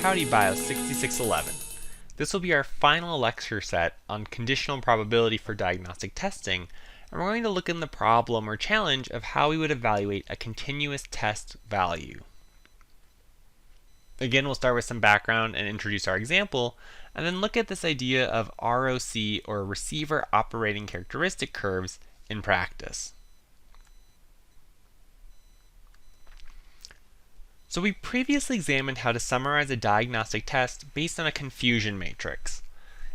Howdy Bio 6611. This will be our final lecture set on conditional probability for diagnostic testing, and we're going to look in the problem or challenge of how we would evaluate a continuous test value. Again, we'll start with some background and introduce our example, and then look at this idea of ROC, or receiver operating characteristic curves, in practice. So we previously examined how to summarize a diagnostic test based on a confusion matrix.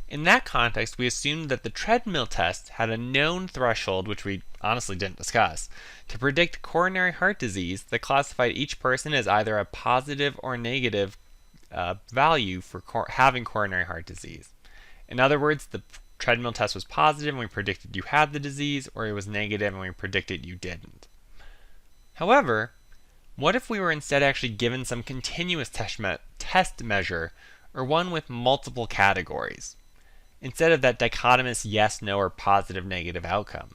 In that context, we assumed that the treadmill test had a known threshold, which we honestly didn't discuss, to predict coronary heart disease that classified each person as either a positive or negative value for having coronary heart disease. In other words, the treadmill test was positive and we predicted you had the disease, or it was negative and we predicted you didn't. However, what if we were instead actually given some continuous test measure, or one with multiple categories, instead of that dichotomous yes, no, or positive, negative outcome?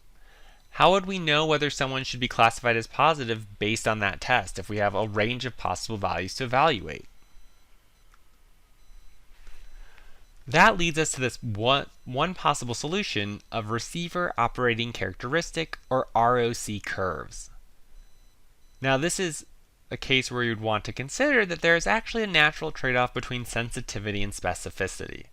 How would we know whether someone should be classified as positive based on that test if we have a range of possible values to evaluate? That leads us to this one possible solution of receiver operating characteristic, or ROC curves. Now this is a case where you'd want to consider that there is actually a natural trade-off between sensitivity and specificity.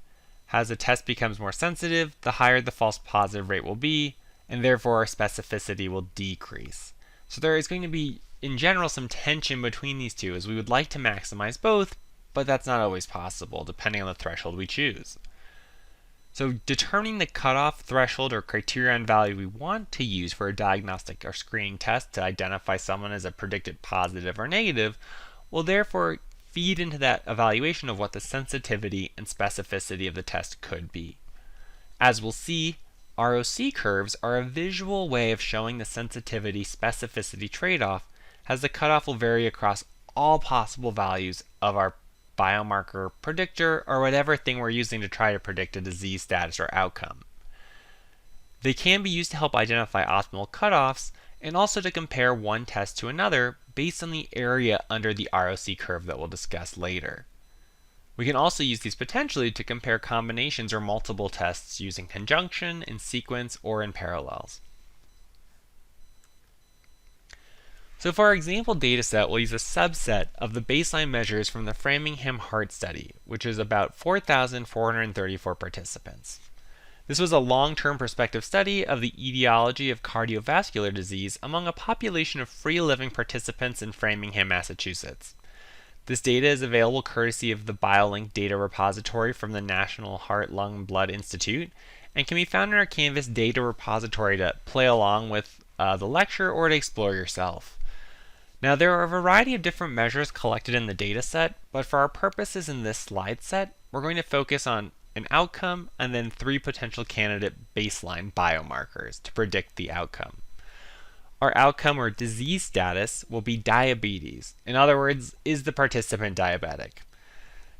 As the test becomes more sensitive, the higher the false positive rate will be, and therefore our specificity will decrease. So there is going to be, in general, some tension between these two, as we would like to maximize both, but that's not always possible, depending on the threshold we choose. So determining the cutoff threshold or criterion value we want to use for a diagnostic or screening test to identify someone as a predicted positive or negative will therefore feed into that evaluation of what the sensitivity and specificity of the test could be. As we'll see, ROC curves are a visual way of showing the sensitivity-specificity trade-off, as the cutoff will vary across all possible values of our biomarker predictor, or whatever thing we're using to try to predict a disease status or outcome. They can be used to help identify optimal cutoffs, and also to compare one test to another based on the area under the ROC curve that we'll discuss later. We can also use these potentially to compare combinations or multiple tests using conjunction, in sequence, or in parallels. So for our example dataset, we'll use a subset of the baseline measures from the Framingham Heart Study, which is about 4,434 participants. This was a long-term prospective study of the etiology of cardiovascular disease among a population of free-living participants in Framingham, Massachusetts. This data is available courtesy of the BioLink data repository from the National Heart, Lung, Blood Institute, and can be found in our Canvas data repository to play along with the lecture or to explore yourself. Now there are a variety of different measures collected in the data set, but for our purposes in this slide set, we're going to focus on an outcome and then 3 potential candidate baseline biomarkers to predict the outcome. Our outcome or disease status will be diabetes. In other words, is the participant diabetic?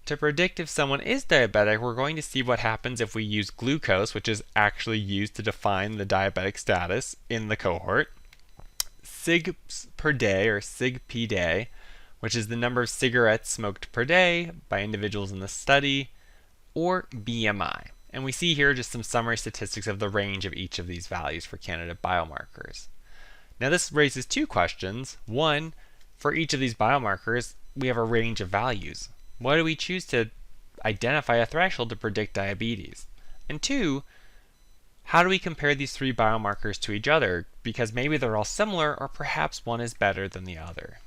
To predict if someone is diabetic, we're going to see what happens if we use glucose, which is actually used to define the diabetic status in the cohort, sig per day, or sig p day, which is the number of cigarettes smoked per day by individuals in the study, or BMI. And we see here just some summary statistics of the range of each of these values for candidate biomarkers. Now this raises 2 questions. One, for each of these biomarkers, we have a range of values. Why do we choose to identify a threshold to predict diabetes? And 2, how do we compare these 3 biomarkers to each other? Because maybe they're all similar, or perhaps one is better than the other.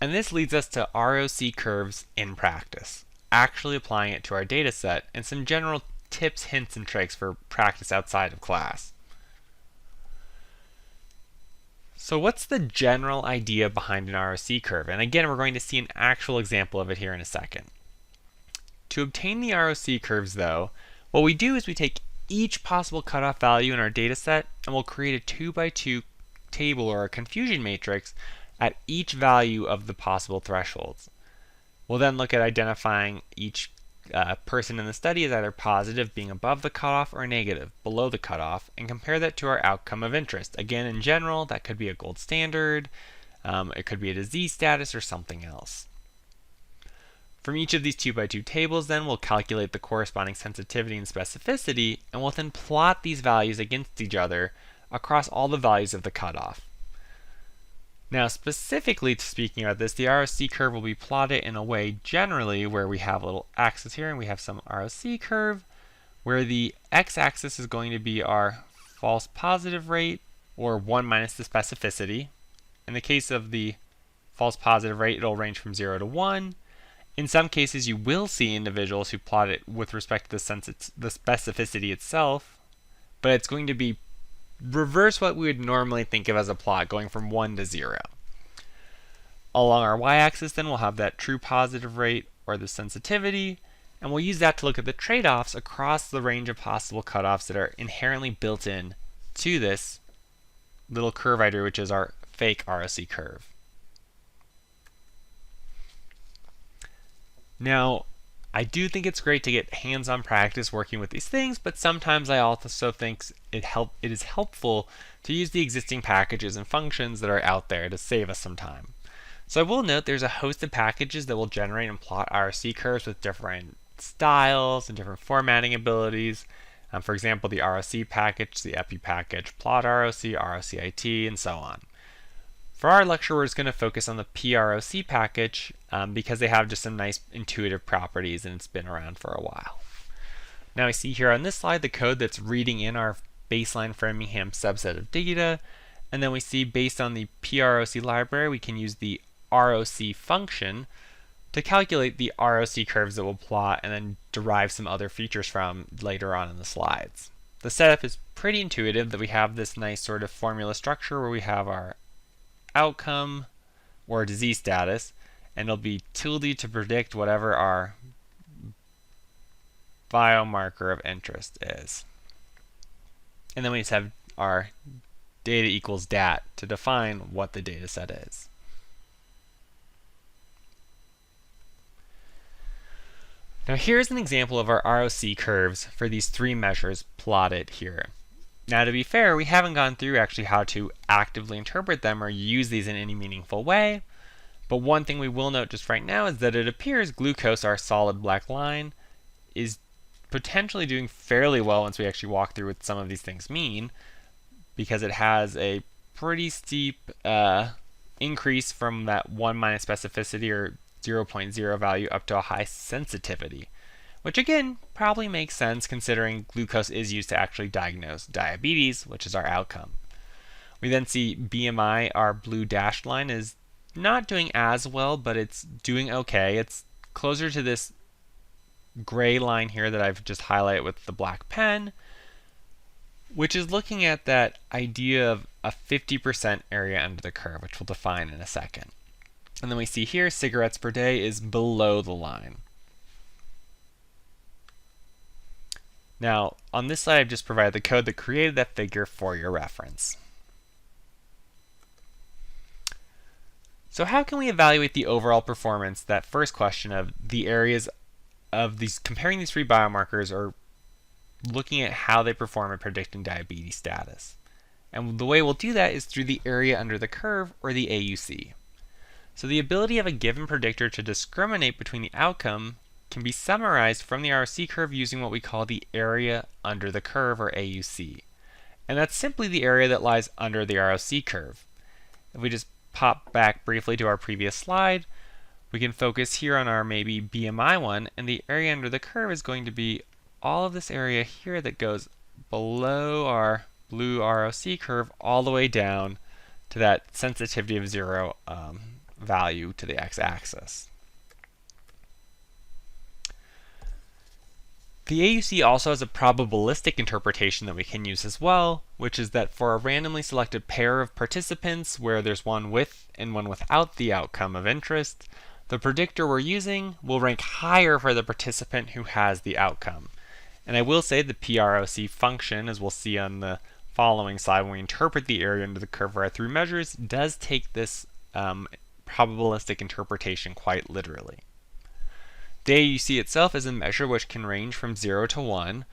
And this leads us to ROC curves in practice, actually applying it to our data set, and some general tips, hints, and tricks for practice outside of class. So what's the general idea behind an ROC curve? And again, we're going to see an actual example of it here in a second. To obtain the ROC curves, though, what we do is we take each possible cutoff value in our data set and we'll create a 2x2 table or a confusion matrix at each value of the possible thresholds. We'll then look at identifying each person in the study is either positive, being above the cutoff, or negative, below the cutoff, and compare that to our outcome of interest. Again, in general, that could be a gold standard, it could be a disease status, or something else. From each of these 2x2 tables, then, we'll calculate the corresponding sensitivity and specificity, and we'll then plot these values against each other across all the values of the cutoff. Now, specifically speaking about this, the ROC curve will be plotted in a way generally where we have a little axis here and we have some ROC curve, where the x-axis is going to be our false positive rate, or 1 minus the specificity. In the case of the false positive rate, it'll range from 0 to 1. In some cases, you will see individuals who plot it with respect to the specificity itself, but it's going to be reverse what we would normally think of as a plot, going from 1 to 0. Along our y-axis, then, we'll have that true positive rate, or the sensitivity, and we'll use that to look at the trade-offs across the range of possible cutoffs that are inherently built in to this little curve I drew, which is our fake ROC curve. Now, I do think it's great to get hands-on practice working with these things, but sometimes I also think it is helpful to use the existing packages and functions that are out there to save us some time. So I will note there's a host of packages that will generate and plot ROC curves with different styles and different formatting abilities. For example, the ROC package, the EPI package, plot ROC, ROCIT, and so on. For our lecture, we're just going to focus on the pROC package because they have just some nice intuitive properties and it's been around for a while. Now we see here on this slide the code that's reading in our baseline Framingham subset of data, and then we see based on the pROC library we can use the ROC function to calculate the ROC curves that we'll plot and then derive some other features from later on in the slides. The setup is pretty intuitive, that we have this nice sort of formula structure where we have our outcome or disease status, and it'll be tilde to predict whatever our biomarker of interest is. And then we just have our data equals dat to define what the data set is. Now here's an example of our ROC curves for these three measures plotted here. Now to be fair, we haven't gone through actually how to actively interpret them or use these in any meaningful way, but one thing we will note just right now is that it appears glucose, our solid black line, is potentially doing fairly well once we actually walk through what some of these things mean, because it has a pretty steep increase from that 1 minus specificity or 0.0 value up to a high sensitivity, which again probably makes sense considering glucose is used to actually diagnose diabetes, which is our outcome. We then see BMI, our blue dashed line, is not doing as well, but it's doing okay. It's closer to this gray line here that I've just highlighted with the black pen, which is looking at that idea of a 50% area under the curve, which we'll define in a second. And then we see here cigarettes per day is below the line. Now, on this slide, I've just provided the code that created that figure for your reference. So how can we evaluate the overall performance, that first question of the areas of these, comparing these three biomarkers or looking at how they perform at predicting diabetes status? And the way we'll do that is through the area under the curve, or the AUC. So the ability of a given predictor to discriminate between the outcome can be summarized from the ROC curve using what we call the area under the curve, or AUC. And that's simply the area that lies under the ROC curve. If we just pop back briefly to our previous slide, we can focus here on our maybe BMI one, and the area under the curve is going to be all of this area here that goes below our blue ROC curve all the way down to that sensitivity of 0 value to the x-axis. The AUC also has a probabilistic interpretation that we can use as well, which is that for a randomly selected pair of participants where there's one with and one without the outcome of interest, the predictor we're using will rank higher for the participant who has the outcome. And I will say the pROC function, as we'll see on the following slide when we interpret the area under the curve for our three measures, does take this probabilistic interpretation quite literally. The AUC itself is a measure which can range from 0 to 1,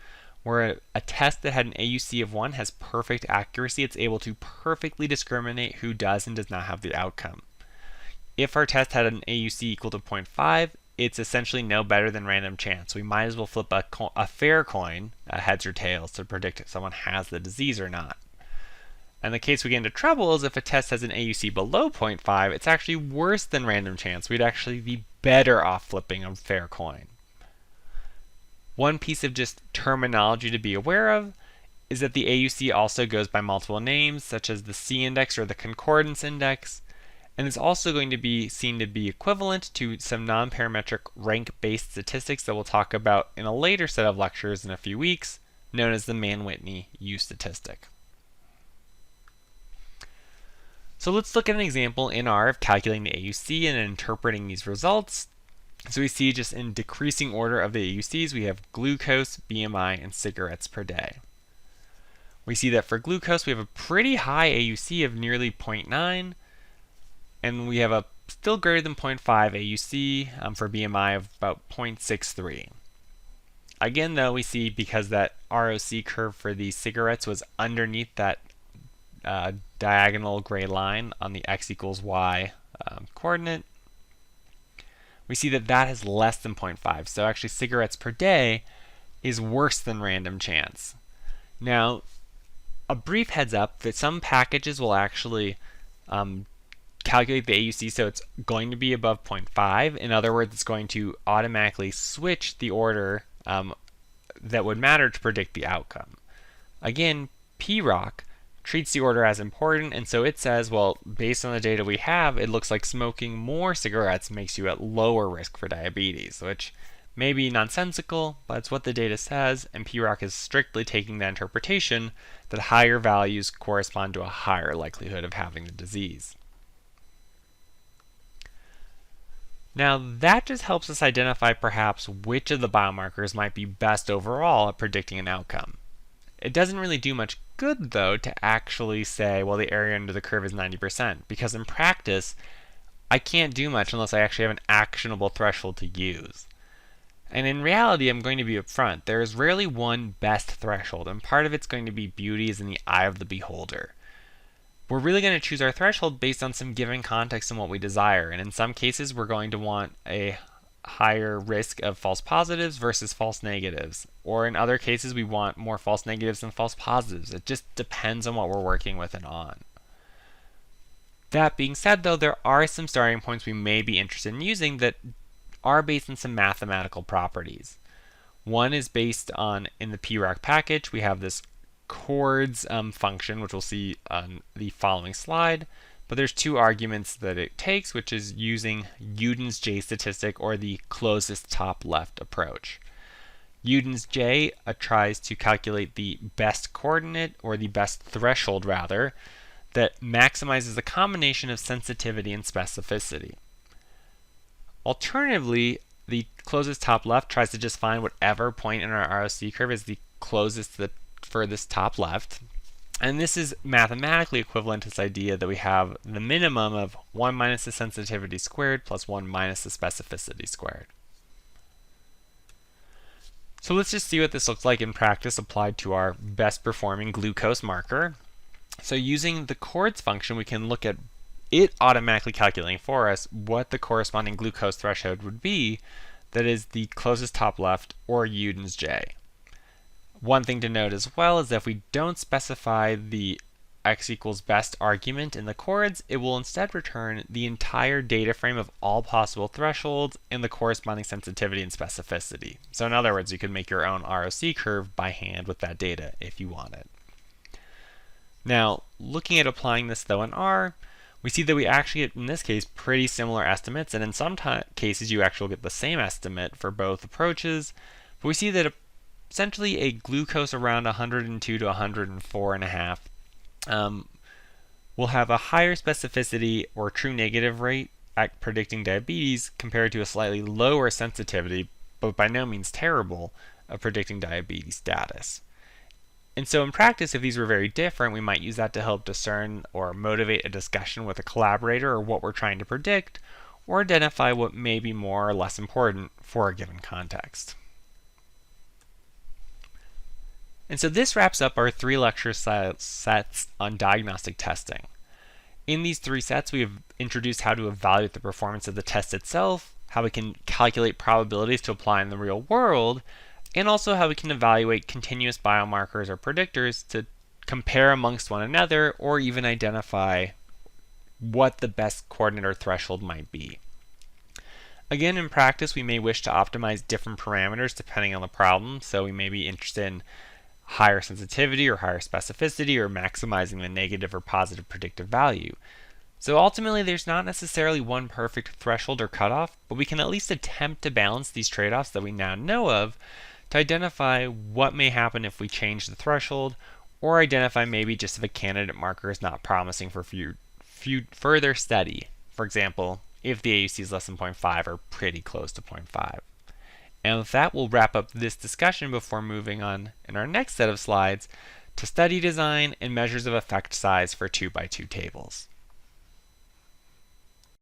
where a test that had an AUC of 1 has perfect accuracy. It's able to perfectly discriminate who does and does not have the outcome. If our test had an AUC equal to 0.5, it's essentially no better than random chance. We might as well flip a fair coin, heads or tails, to predict if someone has the disease or not. And the case we get into trouble is if a test has an AUC below 0.5, it's actually worse than random chance. We'd actually be better off flipping a fair coin. One piece of just terminology to be aware of is that the AUC also goes by multiple names, such as the C-index or the concordance index, and it's also going to be seen to be equivalent to some non-parametric rank-based statistics that we'll talk about in a later set of lectures in a few weeks, known as the Mann-Whitney U statistic. So let's look at an example in R of calculating the AUC and interpreting these results. So we see just in decreasing order of the AUCs, we have glucose, BMI, and cigarettes per day. We see that for glucose, we have a pretty high AUC of nearly 0.9, and we have a still greater than 0.5 AUC for BMI of about 0.63. Again, though, we see because that ROC curve for the cigarettes was underneath that diagonal gray line on the x equals y coordinate, we see that that has less than 0.5. So actually cigarettes per day is worse than random chance. Now, a brief heads up that some packages will actually calculate the AUC so it's going to be above 0.5. In other words, it's going to automatically switch the order that would matter to predict the outcome. Again, pROC treats the order as important, and so it says, well, based on the data we have, it looks like smoking more cigarettes makes you at lower risk for diabetes, which may be nonsensical, but it's what the data says, and pROC is strictly taking that interpretation that higher values correspond to a higher likelihood of having the disease. Now, that just helps us identify perhaps which of the biomarkers might be best overall at predicting an outcome. It doesn't really do much good, though, to actually say, well, the area under the curve is 90%, because in practice, I can't do much unless I actually have an actionable threshold to use. And in reality, I'm going to be upfront. There is rarely one best threshold, and part of it's going to be beauty is in the eye of the beholder. We're really going to choose our threshold based on some given context and what we desire, and in some cases, we're going to want a higher risk of false positives versus false negatives. Or in other cases, we want more false negatives than false positives. It just depends on what we're working with and on. That being said, though, there are some starting points we may be interested in using that are based on some mathematical properties. One is based on, in the pROC package, we have this chords function, which we'll see on the following slide. But there's two arguments that it takes, which is using Uden's J statistic or the closest top left approach. Uden's J tries to calculate the best coordinate, or the best threshold rather, that maximizes the combination of sensitivity and specificity. Alternatively, the closest top left tries to just find whatever point in our ROC curve is the closest to the furthest top left. And this is mathematically equivalent to this idea that we have the minimum of 1 minus the sensitivity squared plus 1 minus the specificity squared. So let's just see what this looks like in practice applied to our best performing glucose marker. So using the chords function, we can look at it automatically calculating for us what the corresponding glucose threshold would be that is the closest top left, or Uden's J. One thing to note as well is that if we don't specify the x equals best argument in the chords, it will instead return the entire data frame of all possible thresholds and the corresponding sensitivity and specificity. So in other words, you could make your own ROC curve by hand with that data if you wanted. Now, looking at applying this though in R, we see that we actually get, in this case, pretty similar estimates, and in some cases you actually get the same estimate for both approaches, but we see that essentially a glucose around 102 to 104.5 will have a higher specificity or true negative rate at predicting diabetes compared to a slightly lower sensitivity, but by no means terrible, of predicting diabetes status. And so in practice, if these were very different, we might use that to help discern or motivate a discussion with a collaborator or what we're trying to predict, or identify what may be more or less important for a given context. And so this wraps up our 3 lecture sets on diagnostic testing. In these 3 sets, we have introduced how to evaluate the performance of the test itself, how we can calculate probabilities to apply in the real world, and also how we can evaluate continuous biomarkers or predictors to compare amongst one another or even identify what the best coordinate or threshold might be. Again, in practice, we may wish to optimize different parameters depending on the problem, so we may be interested in higher sensitivity or higher specificity or maximizing the negative or positive predictive value. So ultimately, there's not necessarily one perfect threshold or cutoff, but we can at least attempt to balance these trade-offs that we now know of to identify what may happen if we change the threshold, or identify maybe just if a candidate marker is not promising for further study. For example, if the AUC is less than 0.5 or pretty close to 0.5. And with that, we'll wrap up this discussion before moving on in our next set of slides to study design and measures of effect size for 2x2 tables.